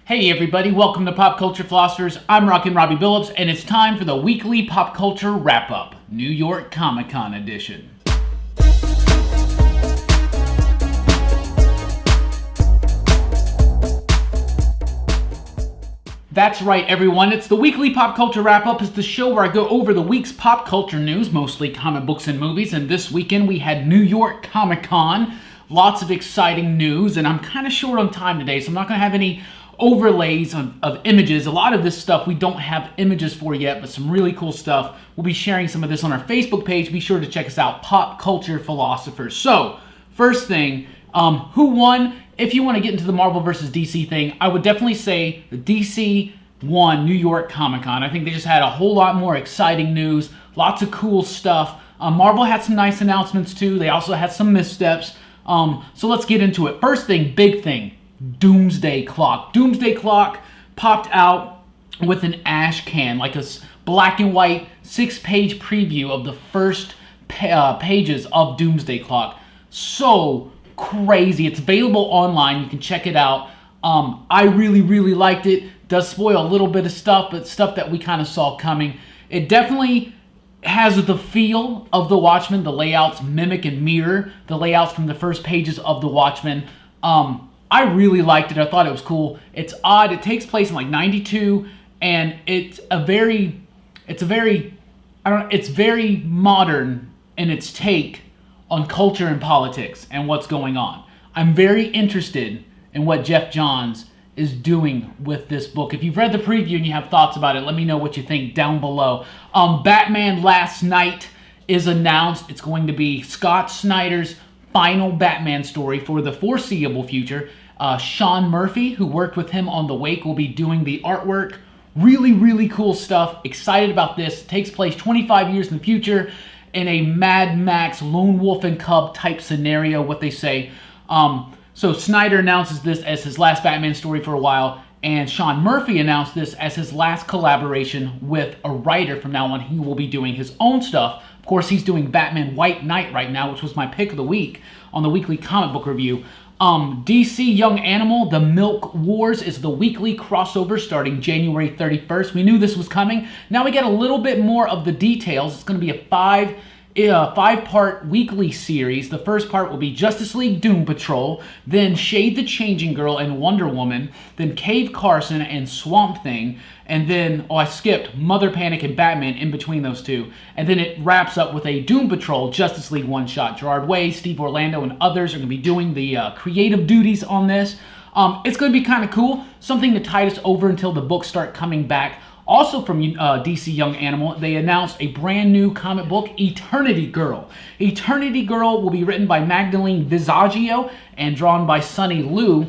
Hey everybody, welcome to Pop Culture Philosophers. I'm Rockin Robbie Billups, and it's time for the weekly pop culture wrap-up, New York Comic Con edition. That's right, everyone. It's the weekly pop culture wrap-up. It's the show where I go over the week's pop culture news, mostly comic books and movies, and this weekend we had New York Comic Con. Lots of exciting news, and I'm kind of short on time today, so I'm not going to have any overlays of images. A lot of this stuff we don't have images for yet, but some really cool stuff. We'll be sharing some of this on our Facebook page. Be sure to check us out, Pop Culture Philosophers. So, first thing, who won? If you want to get into the Marvel versus DC thing, I would definitely say the DC won New York Comic Con. I think they just had a whole lot more exciting news, lots of cool stuff. Marvel had some nice announcements too. They also had some missteps. So let's get into it. First thing, big thing. Doomsday Clock. Doomsday Clock popped out with an ash can, like a black and white 6-page preview of the first pages of Doomsday Clock. So crazy. It's available online. You can check it out. I really liked it. Does spoil a little bit of stuff, but stuff that we kind of saw coming. It definitely has the feel of The Watchmen. The layouts mimic and mirror the layouts from the first pages of The Watchmen. I really liked it. I thought it was cool. It's odd. It takes place in like 92, and it's very modern in its take on culture and politics and what's going on. I'm very interested in what Jeff Johns is doing with this book. If you've read the preview and you have thoughts about it, let me know what you think down below. Batman Last Night is announced. It's going to be Scott Snyder's final Batman story for the foreseeable future. Sean Murphy, who worked with him on The Wake, will be doing the artwork. Really cool stuff. Excited about this. It takes place 25 years in the future in a Mad Max Lone Wolf and Cub type scenario, what they say. So Snyder announces this as his last Batman story for a while, and Sean Murphy announced this as his last collaboration with a writer. From now on, he will be doing his own stuff. Of course, he's doing Batman White Knight right now, which was my pick of the week on the weekly comic book review. DC Young Animal, The Milk Wars is the weekly crossover starting January 31st. We knew this was coming. Now we get a little bit more of the details. It's going to be a five-part weekly series. The first part will be Justice League Doom Patrol, then Shade the Changing Girl and Wonder Woman, then Cave Carson and Swamp Thing, and then, I skipped Mother Panic and Batman in between those two. And then it wraps up with a Doom Patrol Justice League one-shot. Gerard Way, Steve Orlando, and others are going to be doing the creative duties on this. It's going to be kind of cool, something to tide us over until the books start coming back. Also from DC Young Animal, they announced a brand new comic book, Eternity Girl. Eternity Girl will be written by Magdalene Visaggio and drawn by Sonny Liu.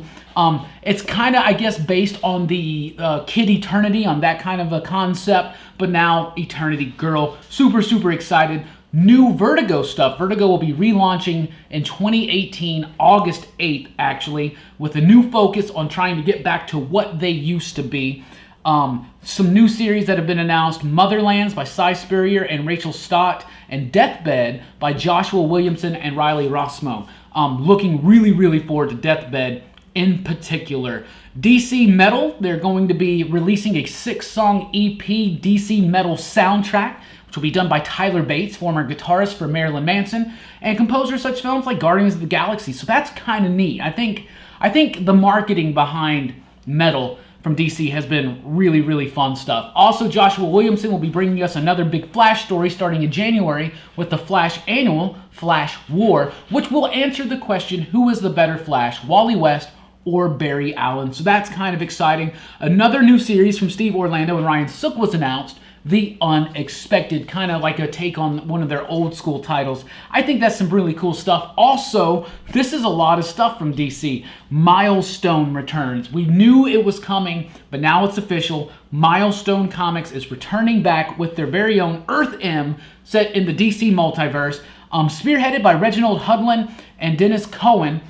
It's kind of, I guess, based on the Kid Eternity, on that kind of a concept, but now Eternity Girl. Super excited. New Vertigo stuff. Vertigo will be relaunching in 2018, August 8th, actually, with a new focus on trying to get back to what they used to be. Some new series that have been announced: Motherlands by Cy Spurrier and Rachel Stott, and Deathbed by Joshua Williamson and Riley Rossmo. Looking really forward to Deathbed in particular. DC Metal, they're going to be releasing a 6-song EP DC Metal soundtrack, which will be done by Tyler Bates, former guitarist for Marilyn Manson, and composer of such films like Guardians of the Galaxy. So that's kind of neat. I think the marketing behind Metal from DC has been really fun stuff. Also, Joshua Williamson will be bringing us another big Flash story starting in January with the Flash annual, Flash War, which will answer the question, who is the better Flash, Wally West or Barry Allen? So that's kind of exciting. Another new series from Steve Orlando and Ryan Sook was announced, The Unexpected, kind of like a take on one of their old school titles. I think that's some really cool stuff. Also, this is a lot of stuff from DC. Milestone returns. We knew it was coming, but now it's official. Milestone Comics is returning back with their very own Earth M set in the DC multiverse, spearheaded by Reginald Hudlin and Dennis Cohen.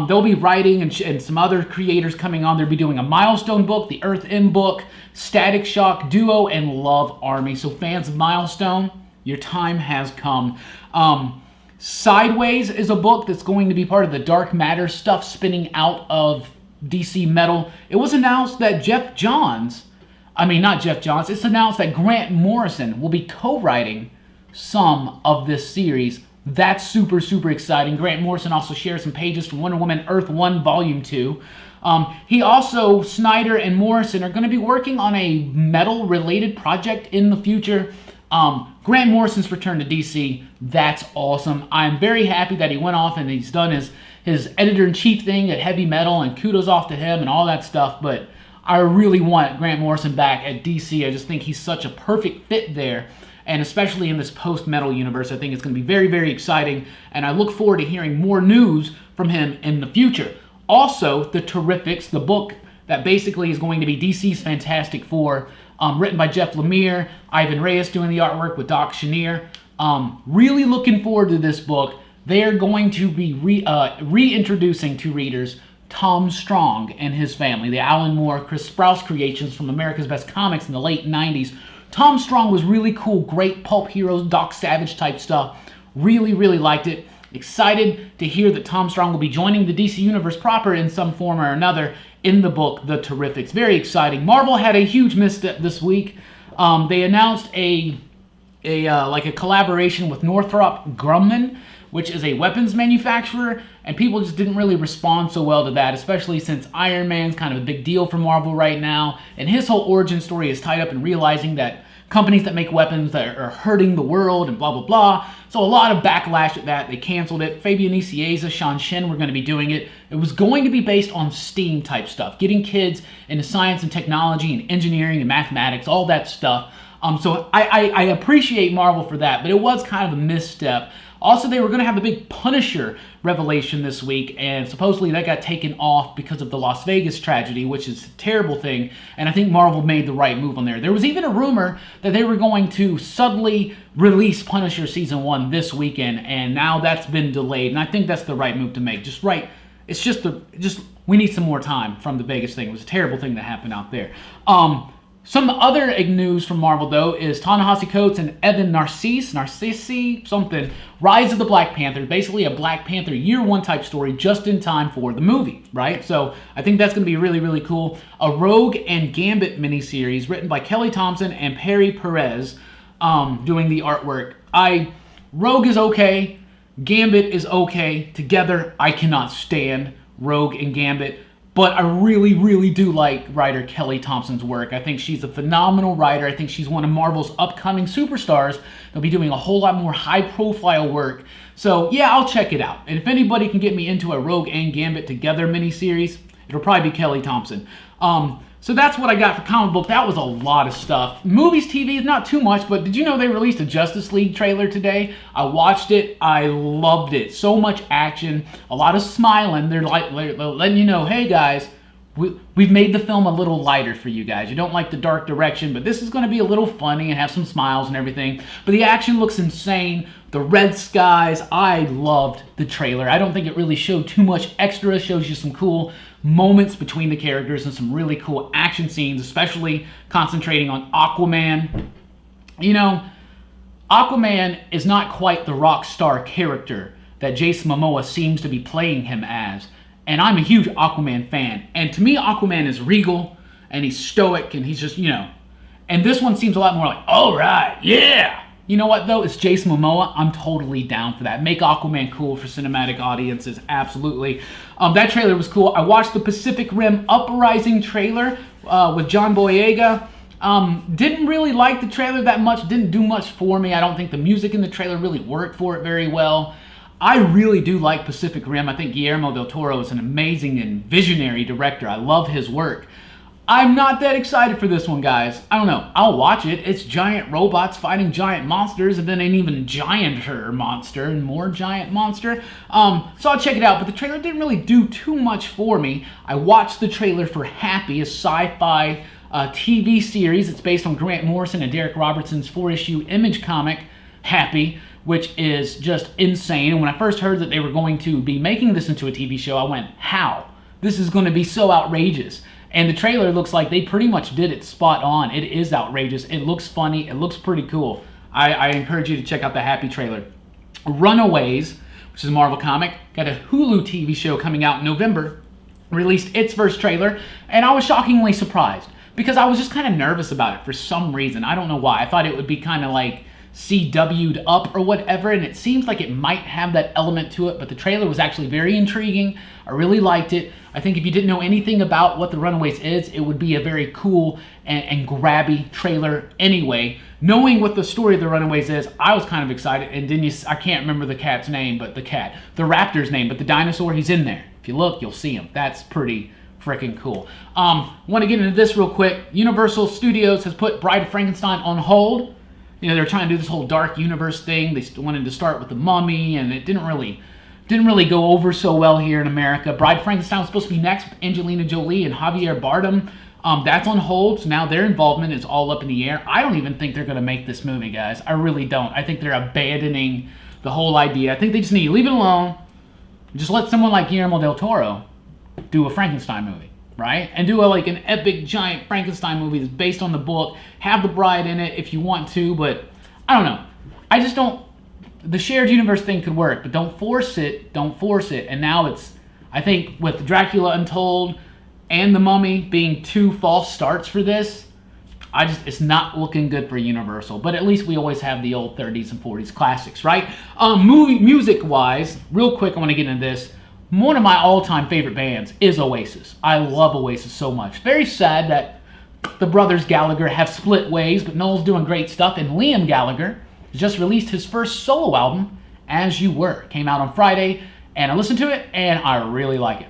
They'll be writing and some other creators coming on. They'll be doing a Milestone book, the Earth M book, Static Shock Duo, and Love Army. So fans of Milestone, your time has come. Sideways is a book that's going to be part of the Dark Matter stuff spinning out of DC Metal, it was announced that it's announced that Grant Morrison will be co-writing some of this series. That's super, super exciting. Grant Morrison also shares some pages from Wonder Woman Earth 1 Volume 2. Snyder and Morrison are going to be working on a metal-related project in the future. Grant Morrison's return to DC, that's awesome. I'm very happy that he went off and he's done his editor-in-chief thing at Heavy Metal, and kudos off to him and all that stuff, but I really want Grant Morrison back at DC. I just think he's such a perfect fit there, and especially in this post-metal universe, I think it's going to be very, very exciting, and I look forward to hearing more news from him in the future. Also, The Terrifics, the book that basically is going to be DC's Fantastic Four, written by Jeff Lemire, Ivan Reyes doing the artwork with Doc Chenier. Really looking forward to this book. They are going to be reintroducing to readers Tom Strong and his family, the Alan Moore, Chris Sprouse creations from America's Best Comics in the late 90s. Tom Strong was really cool, great pulp heroes, Doc Savage type stuff. Really, really liked it. Excited to hear that Tom Strong will be joining the DC Universe proper in some form or another in the book, The Terrifics. Very exciting. Marvel had a huge misstep this week. They announced a collaboration with Northrop Grumman, which is a weapons manufacturer, and people just didn't really respond so well to that, especially since Iron Man's kind of a big deal for Marvel right now, and his whole origin story is tied up in realizing that companies that make weapons that are hurting the world and blah, blah, blah. So a lot of backlash at that. They canceled it. Fabian Nicieza, Sean Shen were going to be doing it. It was going to be based on STEAM type stuff, getting kids into science and technology and engineering and mathematics, all that stuff. So I appreciate Marvel for that, but it was kind of a misstep. Also, they were going to have a big Punisher revelation this week, and supposedly that got taken off because of the Las Vegas tragedy, which is a terrible thing, and I think Marvel made the right move on there. There was even a rumor that they were going to suddenly release Punisher Season 1 this weekend, and now that's been delayed, and I think that's the right move to make. We need some more time from the Vegas thing. It was a terrible thing that happened out there. Some other news from Marvel, though, is Ta-Nehisi Coates and Evan Narcisse, Rise of the Black Panther, basically a Black Panther Year 1 type story just in time for the movie, right? So I think that's going to be really, really cool. A Rogue and Gambit miniseries written by Kelly Thompson and Perry Perez doing the artwork. Rogue is okay. Gambit is okay. Together, I cannot stand Rogue and Gambit. But I really, really do like writer Kelly Thompson's work. I think she's a phenomenal writer. I think she's one of Marvel's upcoming superstars. They'll be doing a whole lot more high-profile work. So, yeah, I'll check it out. And if anybody can get me into a Rogue and Gambit Together miniseries, it'll probably be Kelly Thompson. So that's what I got for comic book. That was a lot of stuff. Movies, TV, not too much, but did you know they released a Justice League trailer today? I watched it. I loved it. So much action, a lot of smiling. They're letting you know, hey guys, we've made the film a little lighter for you guys. You don't like the dark direction, but this is going to be a little funny and have some smiles and everything. But the action looks insane. The red skies, I loved the trailer. I don't think it really showed too much extra. It shows you some cool moments between the characters and some really cool action scenes, especially concentrating on Aquaman. You know, Aquaman is not quite the rock star character that Jason Momoa seems to be playing him as. And I'm a huge Aquaman fan. And to me, Aquaman is regal, and he's stoic, and he's just, you know. And this one seems a lot more like, all right, yeah. You know what, though? It's Jason Momoa. I'm totally down for that. Make Aquaman cool for cinematic audiences, absolutely. That trailer was cool. I watched the Pacific Rim Uprising trailer with John Boyega. Didn't really like the trailer that much. Didn't do much for me. I don't think the music in the trailer really worked for it very well. I really do like Pacific Rim. I think Guillermo del Toro is an amazing and visionary director. I love his work. I'm not that excited for this one, guys. I don't know. I'll watch it. It's giant robots fighting giant monsters, and then an even gianter monster and more giant monster. So I'll check it out, but the trailer didn't really do too much for me. I watched the trailer for Happy, a sci-fi TV series. It's based on Grant Morrison and Derek Robertson's 4-issue Image comic, Happy, which is just insane. And when I first heard that they were going to be making this into a TV show, I went, how? This is going to be so outrageous. And the trailer looks like they pretty much did it spot on. It is outrageous. It looks funny. It looks pretty cool. I encourage you to check out the Happy trailer. Runaways, which is a Marvel comic, got a Hulu TV show coming out in November. released its first trailer, and I was shockingly surprised because I was just kind of nervous about it for some reason. I don't know why. I thought it would be kind of like CW'd up or whatever, and it seems like it might have that element to it, but the trailer was actually very intriguing. I really liked it. I think if you didn't know anything about what The Runaways is, it would be a very cool and grabby trailer anyway. Knowing what the story of The Runaways is, I was kind of excited, and then I can't remember the cat's name, but the raptor's name, but the dinosaur, he's in there. If you look, you'll see him. That's pretty freaking cool. Want to get into this real quick. Universal Studios has put Bride of Frankenstein on hold. You know, they're trying to do this whole dark universe thing. They wanted to start with the Mummy, and it didn't really go over so well here in America. Bride of Frankenstein was supposed to be next with Angelina Jolie and Javier Bardem. That's on hold, so now their involvement is all up in the air. I don't even think they're going to make this movie, guys. I really don't. I think they're abandoning the whole idea. I think they just need to leave it alone. Just let someone like Guillermo del Toro do a Frankenstein movie, right? And do like an epic, giant Frankenstein movie that's based on the book. Have the bride in it if you want to, but I don't know. I just don't. The shared universe thing could work, but don't force it. Don't force it. And now it's, I think, with Dracula Untold and The Mummy being two false starts for this, it's not looking good for Universal. But at least we always have the old 30s and 40s classics, right? Music-wise, real quick, I want to get into this. One of my all-time favorite bands is Oasis. I love Oasis so much. Very sad that the brothers Gallagher have split ways, but Noel's doing great stuff, and Liam Gallagher just released his first solo album, As You Were. Came out on Friday, and I listened to it, and I really like it.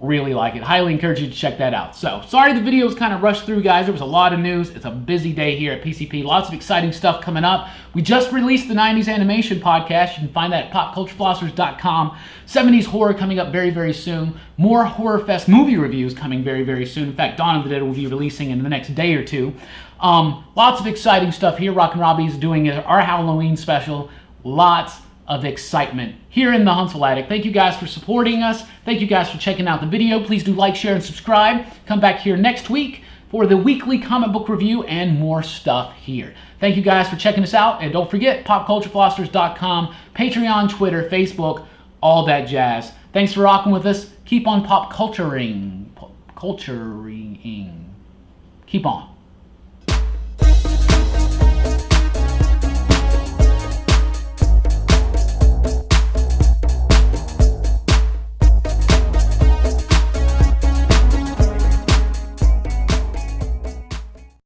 Really like it. Highly encourage you to check that out. So, sorry the video was kind of rushed through, guys. There was a lot of news. It's a busy day here at PCP. Lots of exciting stuff coming up. We just released the 90s Animation Podcast. You can find that at popcultureflossers.com. 70s horror coming up very, very soon. More Horror Fest movie reviews coming very, very soon. In fact, Dawn of the Dead will be releasing in the next day or two. Lots of exciting stuff here. Rockin Robbie is doing our Halloween special. Lots of excitement here in the Huntsville Attic. Thank you guys for supporting us. Thank you guys for checking out the video. Please do like, share, and subscribe. Come back here next week for the weekly comic book review and more stuff here. Thank you guys for checking us out. And don't forget, popcultureflossers.com, Patreon, Twitter, Facebook, all that jazz. Thanks for rocking with us. Keep on pop culturing. Keep on.